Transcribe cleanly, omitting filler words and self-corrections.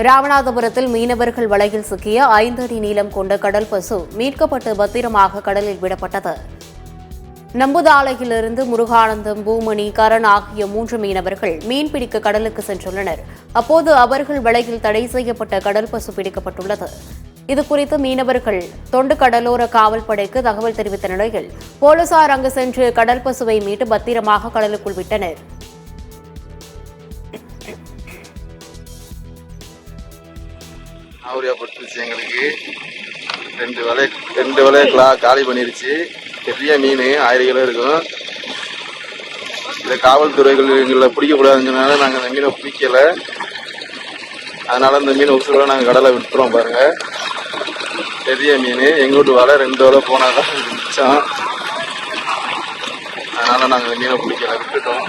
ராமநாதபுரத்தில் மீனவர்கள் வலையில் சிக்கிய 5 அடி நீளம் கொண்ட கடல் பசு மீட்கப்பட்டு பத்திரமாக கடலில் விடப்பட்டது. நம்புதாலையிலிருந்து முருகானந்தம், பூமணி, கரண் ஆகிய 3 மீனவர்கள் மீன்பிடிக்க கடலுக்கு சென்றுள்ளனர். அப்போது அவர்கள் வலையில் தடை செய்யப்பட்ட கடல் பசு பிடிக்கப்பட்டுள்ளது. இதுகுறித்து மீனவர்கள் தொண்டு கடலோர காவல்படைக்கு தகவல் தெரிவித்த நிலையில் போலீசார் அங்கு சென்று கடல் பசுவை மீட்டு பத்திரமாக கடலுக்குள் விட்டனர். ஆவரியாப்பட்டுருச்சு. எங்களுக்கு ரெண்டு வலை காலி பண்ணிருச்சு. பெரிய மீன் 1000 கிலோ இருக்கும். இந்த காவல்துறைகள் எங்களை பிடிக்கக்கூடாதுனால நாங்கள் அந்த மீனை பிடிக்கல. அதனால இந்த மீன் உசுரோட நாங்கள் கடலை விட்டுறோம். பாருங்க, பெரிய மீன். எங்கூட்டு வலை 2 வலை போனாதான் மிச்சம். அதனால நாங்கள் இந்த மீனை பிடிக்கல, விட்டுட்டோம்.